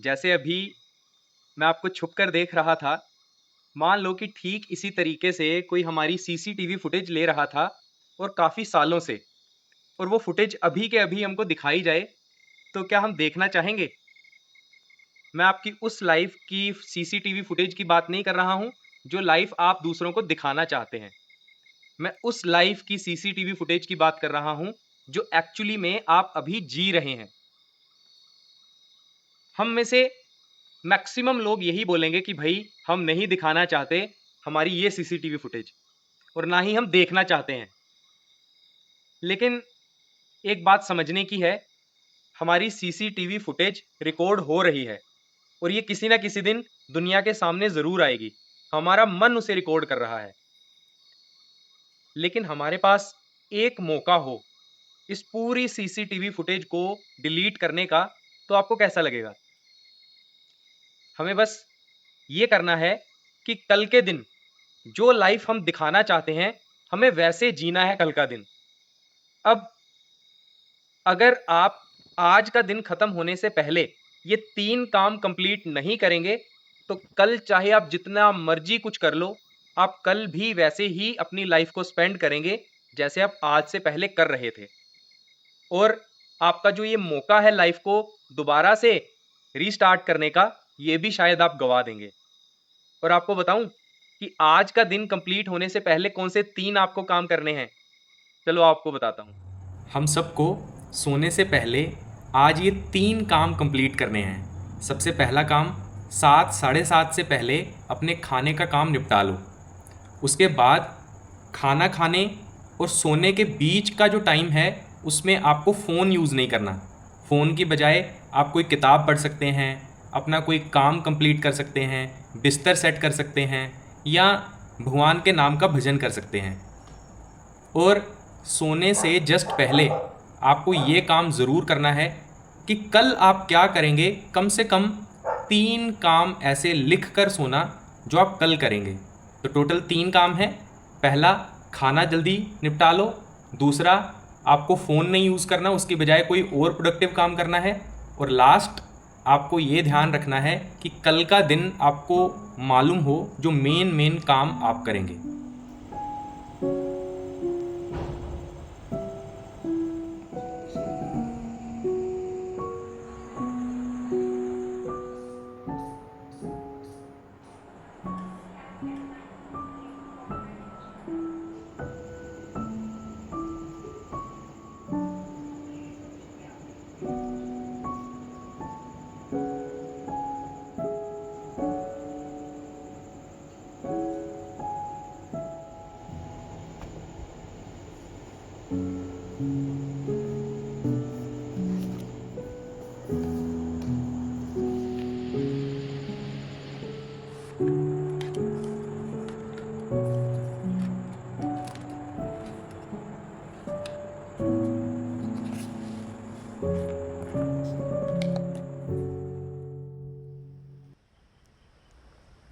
जैसे अभी मैं आपको छुप कर देख रहा था, मान लो कि ठीक इसी तरीके से कोई हमारी सीसीटीवी फुटेज ले रहा था और काफ़ी सालों से, और वो फुटेज अभी के अभी हमको दिखाई जाए, तो क्या हम देखना चाहेंगे? मैं आपकी उस लाइव की सीसीटीवी फुटेज की बात नहीं कर रहा हूँ, जो लाइव आप दूसरों को दिखाना चाहते हैं। मैं उस लाइव की सीसीटीवी फुटेज की बात कर रहा हूँ, जो एक्चुअली में आप अभी जी रहे हैं। हम में से मैक्सिमम लोग यही बोलेंगे कि भई हम नहीं दिखाना चाहते हमारी ये सीसीटीवी फुटेज, और ना ही हम देखना चाहते हैं। लेकिन एक बात समझने की है, हमारी सीसीटीवी फुटेज रिकॉर्ड हो रही है और ये किसी न किसी दिन दुनिया के सामने ज़रूर आएगी। हमारा मन उसे रिकॉर्ड कर रहा है। लेकिन हमारे पास एक मौका हो इस पूरी सीसीटीवी फुटेज को डिलीट करने का, तो आपको कैसा लगेगा? हमें बस ये करना है कि कल के दिन जो लाइफ हम दिखाना चाहते हैं, हमें वैसे जीना है कल का दिन। अब अगर आप आज का दिन खत्म होने से पहले ये 3 काम कंप्लीट नहीं करेंगे, तो कल चाहे आप जितना मर्ज़ी कुछ कर लो, आप कल भी वैसे ही अपनी लाइफ़ को स्पेंड करेंगे, जैसे आप आज से पहले कर रहे थे। और आपका जो ये मौका है लाइफ़ को दोबारा से रीस्टार्ट करने का, ये भी शायद आप गँवा देंगे। और आपको बताऊँ कि आज का दिन कंप्लीट होने से पहले कौन से 3 आपको काम करने हैं? चलो आपको बताता हूँ। हम सबको सोने से पहले आज ये 3 काम कंप्लीट करने हैं। सबसे पहला काम, 7 साढ़े 7 से पहले अपने खाने का काम निपटा लो। उसके बाद खाना खाने और सोने के बीच का जो टाइम है, उसमें आपको फ़ोन यूज़ नहीं करना। फ़ोन की बजाय आप कोई किताब पढ़ सकते हैं, अपना कोई काम कंप्लीट कर सकते हैं, बिस्तर सेट कर सकते हैं या भगवान के नाम का भजन कर सकते हैं। और सोने से जस्ट पहले आपको ये काम ज़रूर करना है कि कल आप क्या करेंगे। कम से कम 3 काम ऐसे लिख कर सोना जो आप कल करेंगे। तो टोटल 3 काम है। पहला, खाना जल्दी निपटा लो। दूसरा, आपको फ़ोन नहीं यूज़ करना, उसकी बजाय कोई और प्रोडक्टिव काम करना है। और लास्ट, आपको ये ध्यान रखना है कि कल का दिन आपको मालूम हो जो मेन मेन काम आप करेंगे।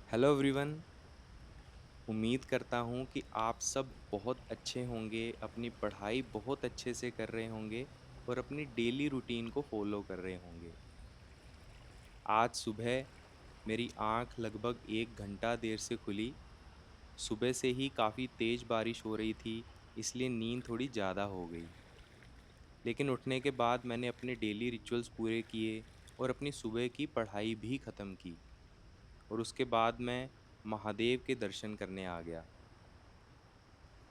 हेलो एवरीवन, उम्मीद करता हूँ कि आप सब बहुत अच्छे होंगे, अपनी पढ़ाई बहुत अच्छे से कर रहे होंगे और अपनी डेली रूटीन को फॉलो कर रहे होंगे। आज सुबह मेरी आँख लगभग 1 घंटा देर से खुली। सुबह से ही काफ़ी तेज़ बारिश हो रही थी, इसलिए नींद थोड़ी ज़्यादा हो गई। लेकिन उठने के बाद मैंने अपने डेली रिचुअल्स पूरे किए और अपनी सुबह की पढ़ाई भी ख़त्म की। और उसके बाद मैं महादेव के दर्शन करने आ गया।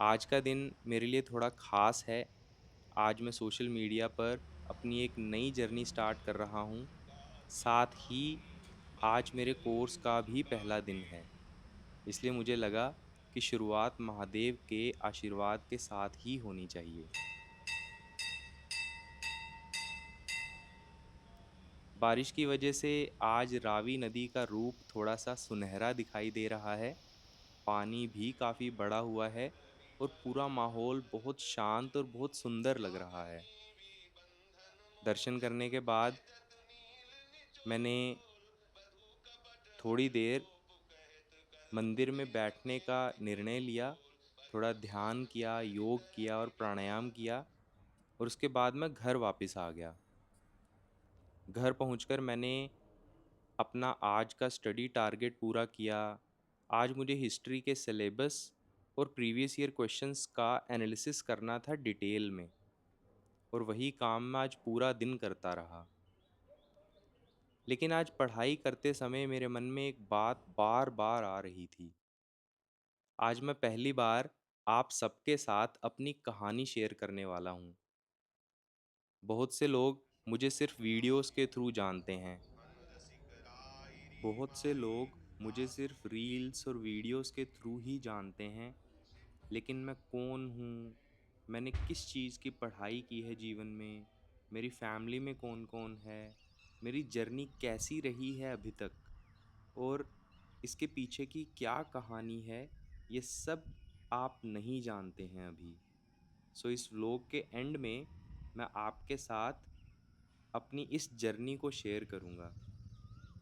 आज का दिन मेरे लिए थोड़ा ख़ास है। आज मैं सोशल मीडिया पर अपनी एक नई जर्नी स्टार्ट कर रहा हूँ। साथ ही आज मेरे कोर्स का भी पहला दिन है। इसलिए मुझे लगा कि शुरुआत महादेव के आशीर्वाद के साथ ही होनी चाहिए। बारिश की वजह से आज रावी नदी का रूप थोड़ा सा सुनहरा दिखाई दे रहा है। पानी भी काफ़ी बड़ा हुआ है और पूरा माहौल बहुत शांत और बहुत सुंदर लग रहा है। दर्शन करने के बाद मैंने थोड़ी देर मंदिर में बैठने का निर्णय लिया। थोड़ा ध्यान किया, योग किया और प्राणायाम किया और उसके बाद मैं घर वापस आ गया। घर पहुंचकर मैंने अपना आज का स्टडी टारगेट पूरा किया। आज मुझे हिस्ट्री के सिलेबस और प्रीवियस ईयर क्वेश्चंस का एनालिसिस करना था डिटेल में, और वही काम मैं आज पूरा दिन करता रहा। लेकिन आज पढ़ाई करते समय मेरे मन में एक बात बार बार आ रही थी। आज मैं पहली बार आप सबके साथ अपनी कहानी शेयर करने वाला हूँ। बहुत से लोग मुझे सिर्फ वीडियोस के थ्रू जानते हैं। बहुत से लोग मुझे सिर्फ रील्स और वीडियोस के थ्रू ही जानते हैं। लेकिन मैं कौन हूँ, मैंने किस चीज़ की पढ़ाई की है जीवन में, मेरी फैमिली में कौन कौन है, मेरी जर्नी कैसी रही है अभी तक, और इसके पीछे की क्या कहानी है, ये सब आप नहीं जानते हैं अभी। सो इस व्लॉग के एंड में मैं आपके साथ अपनी इस जर्नी को शेयर करूँगा।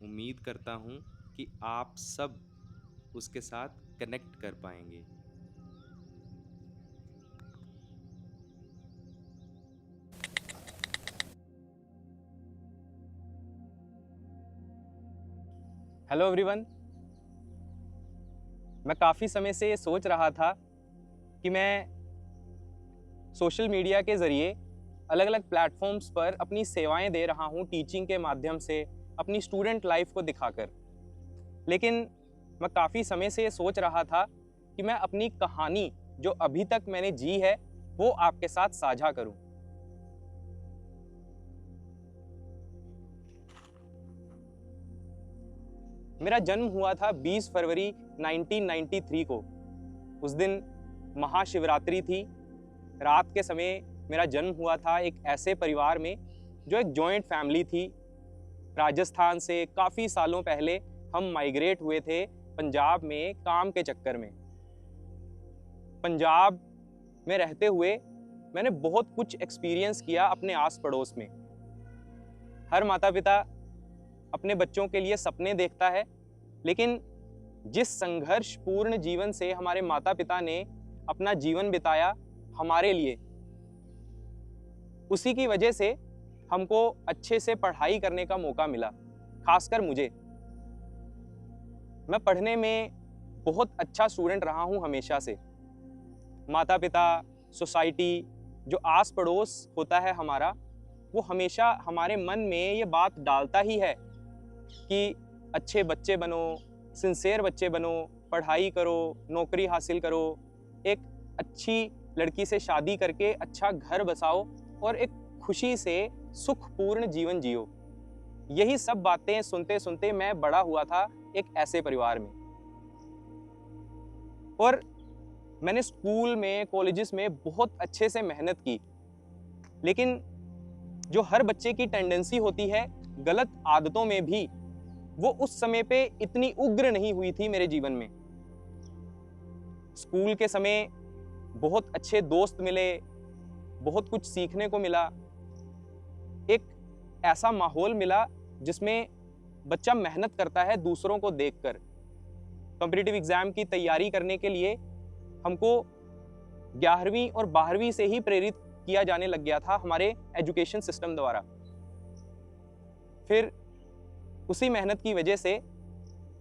उम्मीद करता हूँ कि आप सब उसके साथ कनेक्ट कर पाएंगे। Hello everyone. मैं काफ़ी समय से ये सोच रहा था कि मैं सोशल मीडिया के ज़रिए अलग अलग प्लेटफॉर्म्स पर अपनी सेवाएं दे रहा हूं टीचिंग के माध्यम से, अपनी स्टूडेंट लाइफ को दिखाकर। लेकिन मैं काफ़ी समय से ये सोच रहा था कि मैं अपनी कहानी जो अभी तक मैंने जी है वो आपके साथ साझा करूं। मेरा जन्म हुआ था 20 फरवरी 1993 को। उस दिन महाशिवरात्रि थी। रात के समय मेरा जन्म हुआ था एक ऐसे परिवार में जो एक जॉइंट फैमिली थी। राजस्थान से काफ़ी सालों पहले हम माइग्रेट हुए थे पंजाब में काम के चक्कर में। पंजाब में रहते हुए मैंने बहुत कुछ एक्सपीरियंस किया अपने आस पड़ोस में। हर माता पिता अपने बच्चों के लिए सपने देखता है, लेकिन जिस संघर्षपूर्ण जीवन से हमारे माता पिता ने अपना जीवन बिताया हमारे लिए, उसी की वजह से हमको अच्छे से पढ़ाई करने का मौका मिला। खासकर मुझे, मैं पढ़ने में बहुत अच्छा स्टूडेंट रहा हूं हमेशा से। माता पिता, सोसाइटी, जो आस पड़ोस होता है हमारा, वो हमेशा हमारे मन में ये बात डालता ही है कि अच्छे बच्चे बनो, सिंसियर बच्चे बनो, पढ़ाई करो, नौकरी हासिल करो, एक अच्छी लड़की से शादी करके अच्छा घर बसाओ और एक खुशी से सुखपूर्ण जीवन जियो। यही सब बातें सुनते सुनते मैं बड़ा हुआ था एक ऐसे परिवार में। और मैंने स्कूल में, कॉलेजेस में बहुत अच्छे से मेहनत की, लेकिन जो हर बच्चे की टेंडेंसी होती है गलत आदतों में भी, वो उस समय पे इतनी उग्र नहीं हुई थी मेरे जीवन में। स्कूल के समय बहुत अच्छे दोस्त मिले, बहुत कुछ सीखने को मिला, एक ऐसा माहौल मिला जिसमें बच्चा मेहनत करता है दूसरों को देखकर। कॉम्पिटिटिव एग्जाम की तैयारी करने के लिए हमको 11वीं और 12वीं से ही प्रेरित किया जाने लग गया था हमारे एजुकेशन सिस्टम द्वारा। फिर उसी मेहनत की वजह से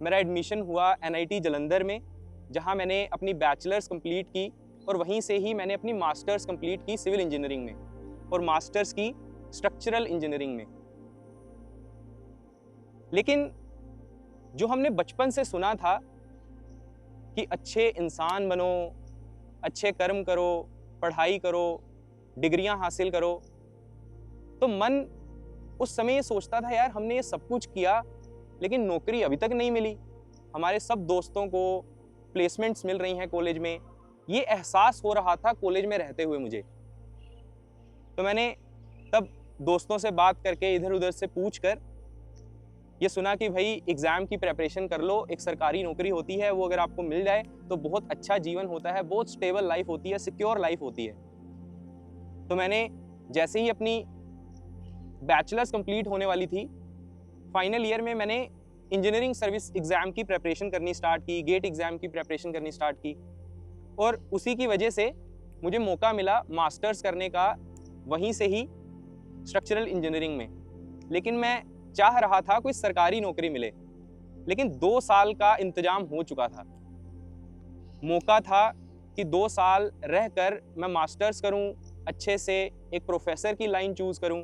मेरा एडमिशन हुआ NIT जालंधर में, जहां मैंने अपनी बैचलर्स कंप्लीट की और वहीं से ही मैंने अपनी मास्टर्स कंप्लीट की सिविल इंजीनियरिंग में और मास्टर्स की स्ट्रक्चरल इंजीनियरिंग में। लेकिन जो हमने बचपन से सुना था कि अच्छे इंसान बनो, अच्छे कर्म करो, पढ़ाई करो, डिग्रियां हासिल करो, तो मन उस समय ये सोचता था यार हमने ये सब कुछ किया लेकिन नौकरी अभी तक नहीं मिली। हमारे सब दोस्तों को प्लेसमेंट्स मिल रही हैं कॉलेज में, ये एहसास हो रहा था कॉलेज में रहते हुए मुझे। तो मैंने तब दोस्तों से बात करके, इधर उधर से पूछ कर ये सुना कि भाई एग्ज़ाम की प्रिपरेशन कर लो, एक सरकारी नौकरी होती है, वो अगर आपको मिल जाए तो बहुत अच्छा जीवन होता है, बहुत स्टेबल लाइफ होती है, सिक्योर लाइफ होती है। तो मैंने जैसे ही अपनी बैचलर्स कंप्लीट होने वाली थी, फाइनल ईयर में मैंने इंजीनियरिंग सर्विस एग्ज़ाम की प्रिपरेशन करनी स्टार्ट की, गेट एग्ज़ाम की प्रिपरेशन करनी स्टार्ट की, और उसी की वजह से मुझे मौका मिला मास्टर्स करने का वहीं से ही स्ट्रक्चरल इंजीनियरिंग में। लेकिन मैं चाह रहा था कोई सरकारी नौकरी मिले, लेकिन 2 साल का इंतजाम हो चुका था। मौका था कि 2 साल रहकर मैं मास्टर्स करूं, अच्छे से एक प्रोफेसर की लाइन चूज करूं,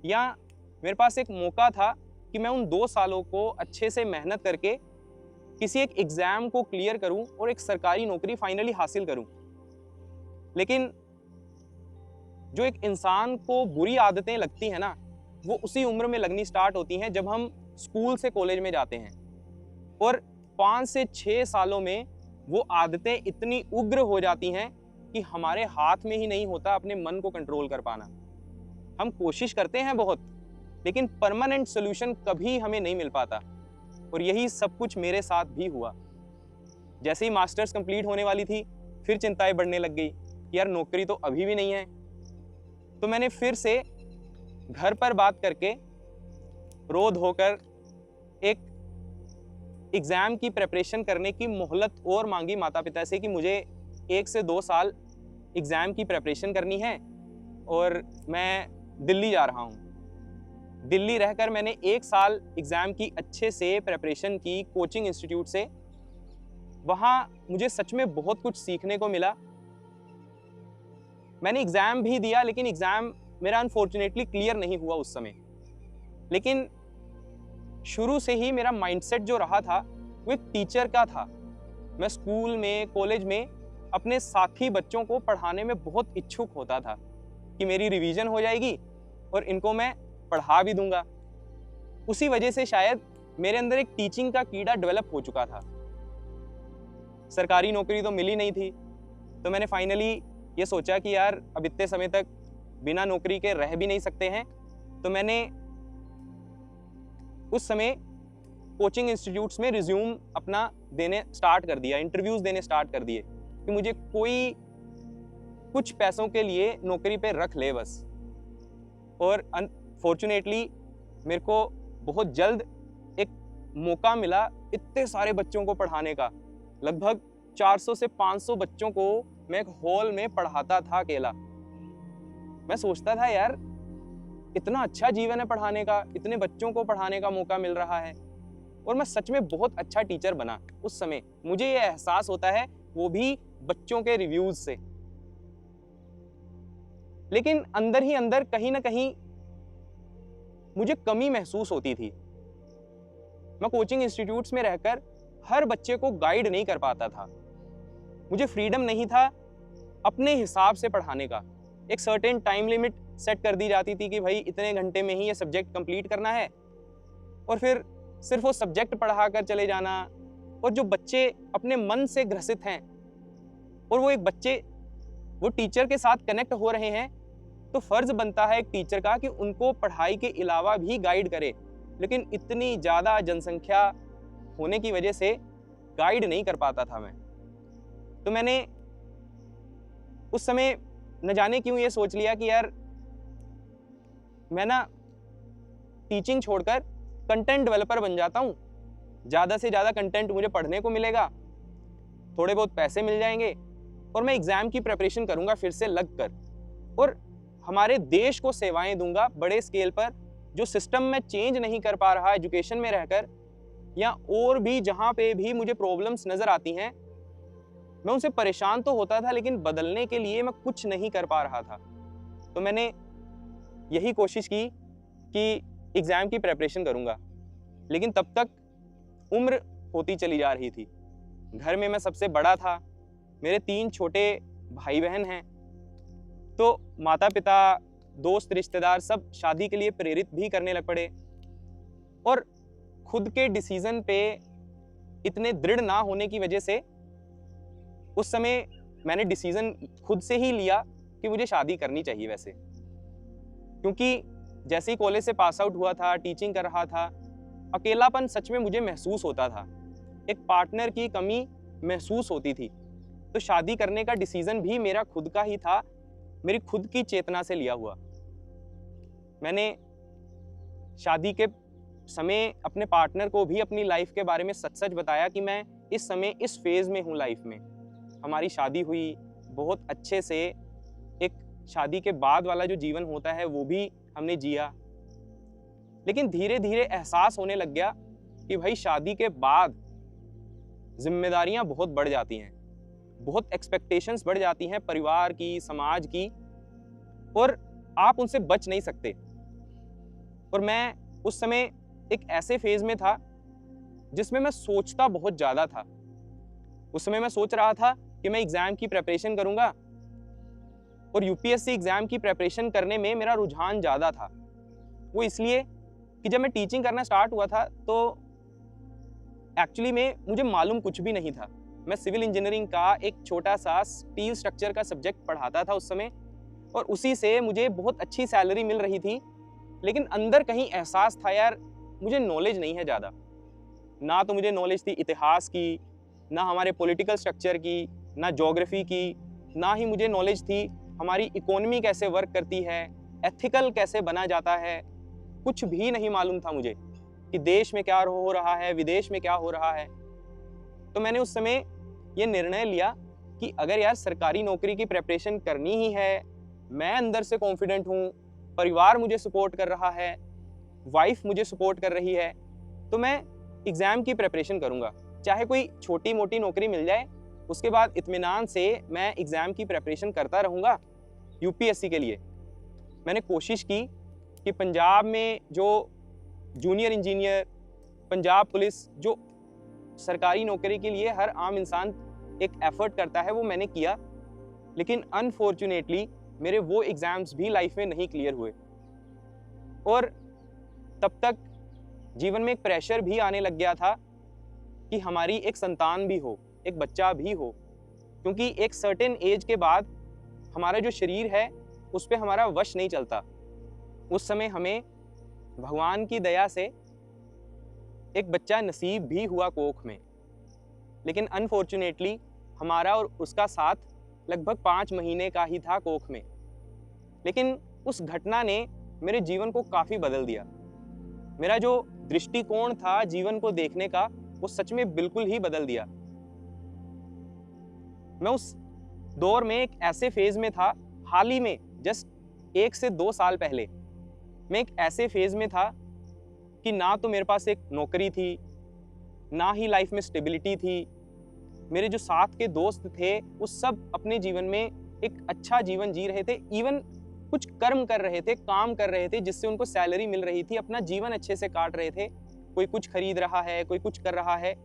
या मेरे पास एक मौका था कि मैं उन 2 सालों को अच्छे से मेहनत करके किसी एक एग्जाम को क्लियर करूं और एक सरकारी नौकरी फाइनली हासिल करूं। लेकिन जो एक इंसान को बुरी आदतें लगती हैं ना, वो उसी उम्र में लगनी स्टार्ट होती हैं जब हम स्कूल से कॉलेज में जाते हैं, और 5 से 6 सालों में वो आदतें इतनी उग्र हो जाती हैं कि हमारे हाथ में ही नहीं होता अपने मन को कंट्रोल कर पाना। हम कोशिश करते हैं बहुत, लेकिन परमानेंट सोल्यूशन कभी हमें नहीं मिल पाता, और यही सब कुछ मेरे साथ भी हुआ। जैसे ही मास्टर्स कंप्लीट होने वाली थी, फिर चिंताएं बढ़ने लग गई कि यार नौकरी तो अभी भी नहीं है। तो मैंने फिर से घर पर बात करके रो धोकर एक एग्जाम की प्रिपरेशन करने की मोहलत और मांगी माता पिता से कि मुझे 1 से 2 साल एग्जाम की प्रिपरेशन करनी है और मैं दिल्ली जा रहा हूँ। दिल्ली रहकर मैंने 1 साल एग्जाम की अच्छे से प्रिपरेशन की कोचिंग इंस्टीट्यूट से। वहाँ मुझे सच में बहुत कुछ सीखने को मिला। मैंने एग्जाम भी दिया, लेकिन एग्जाम मेरा अनफॉर्चुनेटली क्लियर नहीं हुआ उस समय। लेकिन शुरू से ही मेरा माइंडसेट जो रहा था वो एक टीचर का था। मैं स्कूल में, कॉलेज में अपने साथी बच्चों को पढ़ाने में बहुत इच्छुक होता था कि मेरी रिवीजन हो जाएगी और इनको मैं पढ़ा भी दूंगा। उसी वजह से शायद मेरे अंदर एक टीचिंग का कीड़ा डेवलप हो चुका था। सरकारी नौकरी तो मिली नहीं थी, तो मैंने फाइनली ये सोचा कि यार अब इतने समय तक बिना नौकरी के रह भी नहीं सकते हैं। तो मैंने उस समय कोचिंग इंस्टीट्यूट्स में रिज्यूम अपना देने स्टार्ट कर दिया, इंटरव्यूज देने स्टार्ट कर दिए कि मुझे कोई कुछ पैसों के लिए नौकरी पे रख ले बस। और अनफॉर्चुनेटली मेरे को बहुत जल्द एक मौका मिला इतने सारे बच्चों को पढ़ाने का। लगभग 400 से 500 बच्चों को मैं एक हॉल में पढ़ाता था अकेला। मैं सोचता था यार इतना अच्छा जीवन है पढ़ाने का, इतने बच्चों को पढ़ाने का मौका मिल रहा है, और मैं सच में बहुत अच्छा टीचर बना उस समय। मुझे ये एहसास होता है वो भी बच्चों के रिव्यूज से। लेकिन अंदर ही अंदर कहीं ना कहीं मुझे कमी महसूस होती थी। मैं कोचिंग इंस्टीट्यूट्स में रहकर हर बच्चे को गाइड नहीं कर पाता था। मुझे फ्रीडम नहीं था अपने हिसाब से पढ़ाने का। एक सर्टेन टाइम लिमिट सेट कर दी जाती थी कि भाई इतने घंटे में ही ये सब्जेक्ट कंप्लीट करना है, और फिर सिर्फ वो सब्जेक्ट पढ़ा कर चले जाना। और जो बच्चे अपने मन से ग्रसित हैं और वो एक बच्चे वो टीचर के साथ कनेक्ट हो रहे हैं, तो फर्ज बनता है एक टीचर का कि उनको पढ़ाई के अलावा भी गाइड करे। लेकिन इतनी ज़्यादा जनसंख्या होने की वजह से गाइड नहीं कर पाता था मैं। तो मैंने उस समय न जाने क्यों ये सोच लिया कि यार मैं ना टीचिंग छोड़कर कंटेंट डेवलपर बन जाता हूँ। ज़्यादा से ज़्यादा कंटेंट मुझे पढ़ने को मिलेगा, थोड़े बहुत पैसे मिल जाएंगे, और मैं एग्ज़ाम की प्रिपरेशन करूँगा फिर से लग कर, और हमारे देश को सेवाएं दूंगा बड़े स्केल पर। जो सिस्टम में चेंज नहीं कर पा रहा एजुकेशन में रहकर, या और भी जहाँ पे भी मुझे प्रॉब्लम्स नज़र आती हैं, मैं उनसे परेशान तो होता था, लेकिन बदलने के लिए मैं कुछ नहीं कर पा रहा था। तो मैंने यही कोशिश की कि एग्ज़ाम की प्रिपरेशन करूँगा। लेकिन तब तक उम्र होती चली जा रही थी। घर में मैं सबसे बड़ा था, मेरे 3 छोटे भाई बहन हैं। तो माता पिता, दोस्त, रिश्तेदार सब शादी के लिए प्रेरित भी करने लग पड़े, और खुद के डिसीजन पे इतने दृढ़ ना होने की वजह से उस समय मैंने डिसीजन खुद से ही लिया कि मुझे शादी करनी चाहिए वैसे। क्योंकि जैसे ही कॉलेज से पास आउट हुआ था, टीचिंग कर रहा था, अकेलापन सच में मुझे महसूस होता था, एक पार्टनर की कमी महसूस होती थी। तो शादी करने का डिसीजन भी मेरा खुद का ही था, मेरी खुद की चेतना से लिया हुआ। मैंने शादी के समय अपने पार्टनर को भी अपनी लाइफ के बारे में सच सच बताया कि मैं इस समय इस फेज में हूँ लाइफ में। हमारी शादी हुई बहुत अच्छे से, एक शादी के बाद वाला जो जीवन होता है वो भी हमने जिया। लेकिन धीरे धीरे एहसास होने लग गया कि भाई शादी के बाद जिम्मेदारियां बहुत बढ़ जाती हैं, बहुत एक्सपेक्टेशंस बढ़ जाती हैं परिवार की, समाज की, और आप उनसे बच नहीं सकते। और मैं उस समय एक ऐसे फेज में था जिसमें मैं सोचता बहुत ज़्यादा था। उस समय मैं सोच रहा था कि मैं एग्ज़ाम की प्रिपरेशन करूंगा, और यूपीएससी एग्ज़ाम की प्रिपरेशन करने में मेरा रुझान ज़्यादा था। वो इसलिए कि जब मैं टीचिंग करना स्टार्ट हुआ था तो एक्चुअली में मुझे मालूम कुछ भी नहीं था। मैं सिविल इंजीनियरिंग का एक छोटा सा स्टील स्ट्रक्चर का सब्जेक्ट पढ़ाता था उस समय, और उसी से मुझे बहुत अच्छी सैलरी मिल रही थी। लेकिन अंदर कहीं एहसास था यार मुझे नॉलेज नहीं है ज़्यादा। ना तो मुझे नॉलेज थी इतिहास की, ना हमारे पॉलिटिकल स्ट्रक्चर की, ना ज्योग्राफी की, ना ही मुझे नॉलेज थी हमारी इकोनॉमी कैसे वर्क करती है, एथिकल कैसे बना जाता है। कुछ भी नहीं मालूम था मुझे कि देश में क्या हो रहा है, विदेश में क्या हो रहा है। तो मैंने उस समय ये निर्णय लिया कि अगर यार सरकारी नौकरी की प्रिपरेशन करनी ही है, मैं अंदर से कॉन्फिडेंट हूँ, परिवार मुझे सपोर्ट कर रहा है, वाइफ मुझे सपोर्ट कर रही है, तो मैं एग्ज़ाम की प्रिपरेशन करूँगा। चाहे कोई छोटी मोटी नौकरी मिल जाए, उसके बाद इत्मीनान से मैं एग्ज़ाम की प्रिपरेशन करता रहूँगा यूपीएससी के लिए। मैंने कोशिश की कि पंजाब में जो जूनियर इंजीनियर, पंजाब पुलिस, जो सरकारी नौकरी के लिए हर आम इंसान एक एफर्ट करता है, वो मैंने किया। लेकिन अनफॉर्चुनेटली मेरे वो एग्ज़ाम्स भी लाइफ में नहीं क्लियर हुए, और तब तक जीवन में एक प्रेशर भी आने लग गया था कि हमारी एक संतान भी हो, एक बच्चा भी हो, क्योंकि एक सर्टेन एज के बाद हमारा जो शरीर है उस पर हमारा वश नहीं चलता। उस समय हमें भगवान की दया से एक बच्चा नसीब भी हुआ कोख में, लेकिन अनफॉर्चुनेटली हमारा और उसका साथ लगभग 5 महीने का ही था कोख में। लेकिन उस घटना ने मेरे जीवन को काफ़ी बदल दिया। मेरा जो दृष्टिकोण था जीवन को देखने का, वो सच में बिल्कुल ही बदल दिया। मैं उस दौर में एक ऐसे फेज में था, हाल ही में जस्ट 1 से 2 साल पहले मैं एक ऐसे फेज में था कि ना तो मेरे पास एक नौकरी थी, ना ही लाइफ में स्टेबिलिटी थी। मेरे जो साथ के दोस्त थे वो सब अपने जीवन में एक अच्छा जीवन जी रहे थे, इवन कुछ कर्म कर रहे थे, काम कर रहे थे जिससे उनको सैलरी मिल रही थी, अपना जीवन अच्छे से काट रहे थे। कोई कुछ खरीद रहा है, कोई कुछ कर रहा है।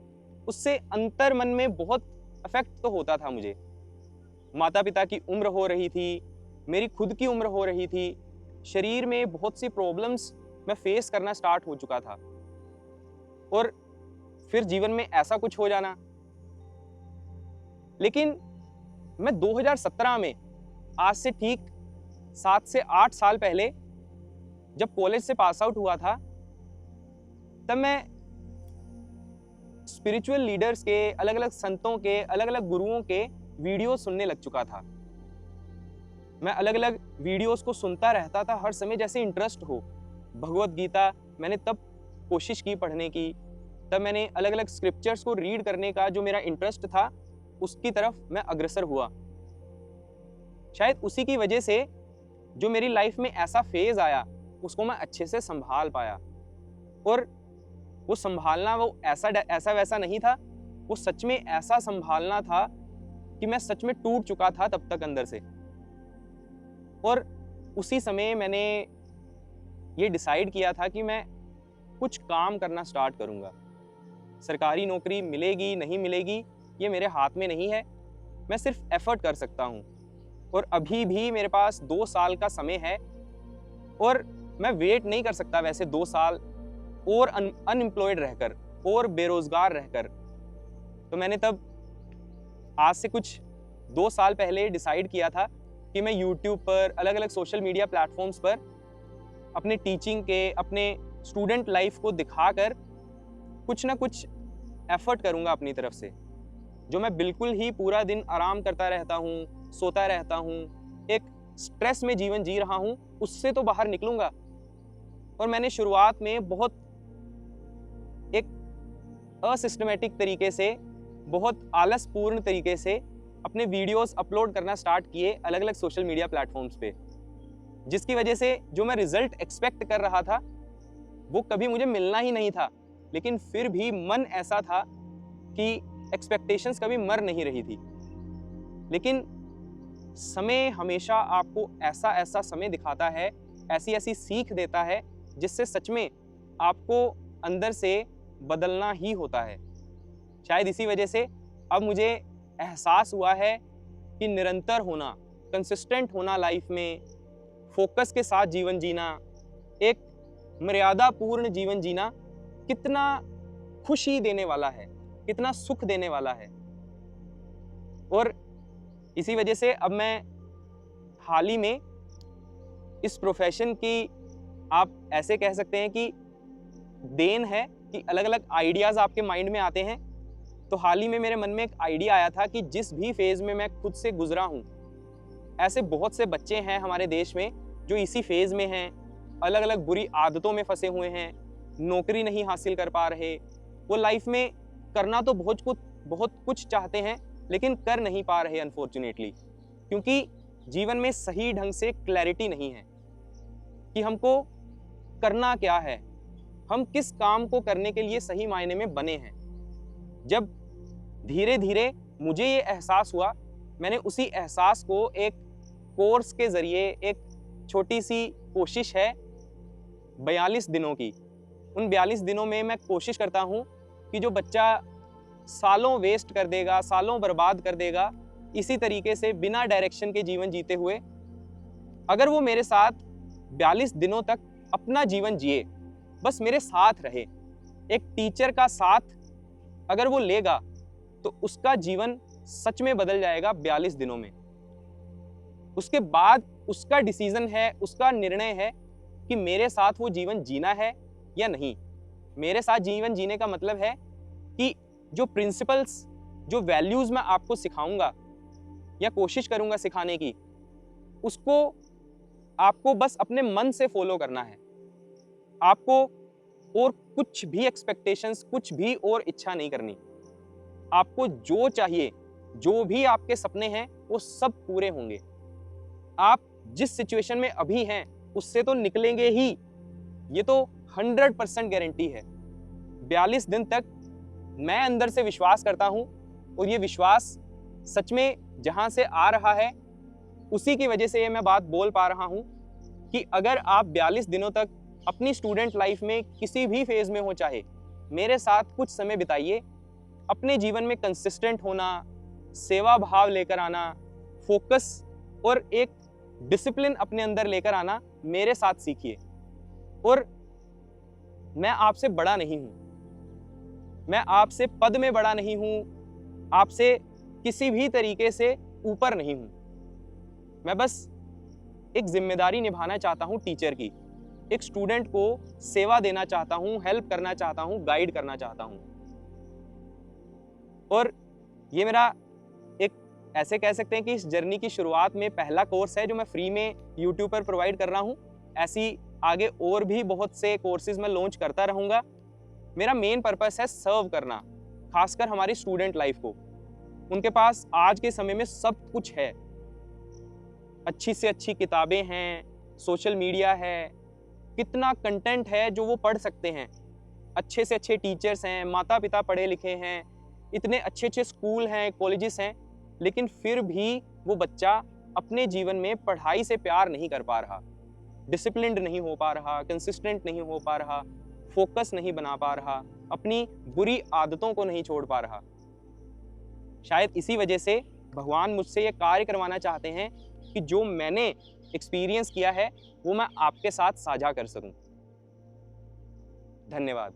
उससे अंतर मन में बहुत अफेक्ट तो होता था मुझे। माता पिता की उम्र हो रही थी, मेरी खुद की उम्र हो रही थी, शरीर में बहुत सी प्रॉब्लम्स मैं फेस करना स्टार्ट हो चुका था, और फिर जीवन में ऐसा कुछ हो जाना। लेकिन मैं 2017 में, आज से ठीक 7 से 8 साल पहले जब कॉलेज से पास आउट हुआ था, तब मैं स्पिरिचुअल लीडर्स के, अलग अलग संतों के, अलग अलग गुरुओं के वीडियो सुनने लग चुका था। मैं अलग अलग वीडियोस को सुनता रहता था हर समय, जैसे इंटरेस्ट हो। भगवत गीता मैंने तब कोशिश की पढ़ने की, तब मैंने अलग अलग स्क्रिप्चर्स को रीड करने का जो मेरा इंटरेस्ट था उसकी तरफ मैं अग्रसर हुआ। शायद उसी की वजह से जो मेरी लाइफ में ऐसा फेज आया उसको मैं अच्छे से संभाल पाया। और वो संभालना वो ऐसा वैसा नहीं था, वो सच में ऐसा संभालना था कि मैं सच में टूट चुका था तब तक अंदर से। और उसी समय मैंने ये डिसाइड किया था कि मैं कुछ काम करना स्टार्ट करूँगा। सरकारी नौकरी मिलेगी नहीं मिलेगी ये मेरे हाथ में नहीं है, मैं सिर्फ एफर्ट कर सकता हूँ। और अभी भी मेरे पास 2 साल का समय है, और मैं वेट नहीं कर सकता वैसे 2 साल और अनएम्प्लॉयड रहकर और बेरोजगार रहकर। तो मैंने तब आज से कुछ 2 साल पहले डिसाइड किया था कि मैं यूट्यूब पर, अलग अलग सोशल मीडिया प्लेटफॉर्म्स पर अपने टीचिंग के, अपने स्टूडेंट लाइफ को दिखाकर कुछ ना कुछ एफर्ट करूँगा अपनी तरफ से। जो मैं बिल्कुल ही पूरा दिन आराम करता रहता हूँ, सोता रहता हूँ, एक स्ट्रेस में जीवन जी रहा हूँ, उससे तो बाहर निकलूँगा। और मैंने शुरुआत में बहुत एक असिस्टमेटिक तरीके से, बहुत आलसपूर्ण तरीके से अपने वीडियोस अपलोड करना स्टार्ट किए अलग अलग सोशल मीडिया प्लेटफॉर्म्स पे, जिसकी वजह से जो मैं रिजल्ट एक्सपेक्ट कर रहा था वो कभी मुझे मिलना ही नहीं था, लेकिन फिर भी मन ऐसा था कि एक्सपेक्टेशंस कभी मर नहीं रही थी। लेकिन समय हमेशा आपको ऐसा ऐसा समय दिखाता है, ऐसी ऐसी सीख देता है, जिससे सच में आपको अंदर से बदलना ही होता है। शायद इसी वजह से अब मुझे एहसास हुआ है कि निरंतर होना, कंसिस्टेंट होना लाइफ में, फोकस के साथ जीवन जीना, एक मर्यादापूर्ण जीवन जीना कितना खुशी देने वाला है, कितना सुख देने वाला है। और इसी वजह से अब मैं हाल ही में इस प्रोफेशन की, आप ऐसे कह सकते हैं कि देन है कि अलग अलग आइडियाज़ आपके माइंड में आते हैं। तो हाल ही में मेरे मन में एक आइडिया आया था कि जिस भी फेज़ में मैं खुद से गुजरा हूँ, ऐसे बहुत से बच्चे हैं हमारे देश में जो इसी फेज़ में हैं, अलग अलग बुरी आदतों में फंसे हुए हैं, नौकरी नहीं हासिल कर पा रहे। वो लाइफ में करना तो बहुत कुछ चाहते हैं, लेकिन कर नहीं पा रहे अनफॉर्चुनेटली, क्योंकि जीवन में सही ढंग से क्लैरिटी नहीं है कि हमको करना क्या है, हम किस काम को करने के लिए सही मायने में बने हैं। जब धीरे धीरे मुझे ये एहसास हुआ, मैंने उसी एहसास को एक कोर्स के ज़रिए, एक छोटी सी कोशिश है 42 दिनों की, उन 42 दिनों में मैं कोशिश करता हूँ कि जो बच्चा सालों वेस्ट कर देगा, सालों बर्बाद कर देगा इसी तरीके से बिना डायरेक्शन के जीवन जीते हुए, अगर वो मेरे साथ 42 दिनों तक अपना जीवन जिए, बस मेरे साथ रहे, एक टीचर का साथ अगर वो लेगा, तो उसका जीवन सच में बदल जाएगा 42 दिनों में। उसके बाद उसका डिसीजन है, उसका निर्णय है कि मेरे साथ वो जीवन जीना है या नहीं। मेरे साथ जीवन जीने का मतलब है कि जो प्रिंसिपल्स, जो वैल्यूज़ मैं आपको सिखाऊंगा या कोशिश करूंगा सिखाने की, उसको आपको बस अपने मन से फॉलो करना है। आपको और कुछ भी एक्सपेक्टेशंस, कुछ भी और इच्छा नहीं करनी। आपको जो चाहिए, जो भी आपके सपने हैं, वो सब पूरे होंगे। आप जिस सिचुएशन में अभी हैं उससे तो निकलेंगे ही, ये तो 100% गारंटी है। 42 दिन तक मैं अंदर से विश्वास करता हूँ, और ये विश्वास सच में जहाँ से आ रहा है उसी की वजह से ये मैं बात बोल पा रहा हूँ कि अगर आप 42 दिनों तक अपनी स्टूडेंट लाइफ में किसी भी फेज़ में हो, चाहे मेरे साथ कुछ समय बिताइए। अपने जीवन में कंसिस्टेंट होना, सेवा भाव लेकर आना, फोकस और एक डिसिप्लिन अपने अंदर लेकर आना मेरे साथ सीखिए। और मैं आपसे बड़ा नहीं हूँ, मैं आपसे पद में बड़ा नहीं हूँ, आपसे किसी भी तरीके से ऊपर नहीं हूँ। मैं बस एक जिम्मेदारी निभाना चाहता हूँ टीचर की, एक स्टूडेंट को सेवा देना चाहता हूँ, हेल्प करना चाहता हूँ, गाइड करना चाहता हूँ। और ये मेरा एक, ऐसे कह सकते हैं कि इस जर्नी की शुरुआत में पहला कोर्स है जो मैं फ्री में यूट्यूब पर प्रोवाइड कर रहा हूँ। ऐसी आगे और भी बहुत से कोर्सेज मैं लॉन्च करता रहूँगा। मेरा मेन पर्पस है सर्व करना, खासकर हमारी स्टूडेंट लाइफ को। उनके पास आज के समय में सब कुछ है, अच्छी से अच्छी किताबें हैं, सोशल मीडिया है, कितना कंटेंट है जो वो पढ़ सकते हैं, अच्छे से अच्छे टीचर्स हैं, माता पिता पढ़े लिखे हैं, इतने अच्छे अच्छे स्कूल हैं, कॉलेजेस हैं, लेकिन फिर भी वो बच्चा अपने जीवन में पढ़ाई से प्यार नहीं कर पा रहा, डिसिप्लिन्ड नहीं हो पा रहा, कंसिस्टेंट नहीं हो पा रहा, फोकस नहीं बना पा रहा, अपनी बुरी आदतों को नहीं छोड़ पा रहा। शायद इसी वजह से भगवान मुझसे ये कार्य करवाना चाहते हैं कि जो मैंने एक्सपीरियंस किया है वो मैं आपके साथ साझा कर सकूं। धन्यवाद।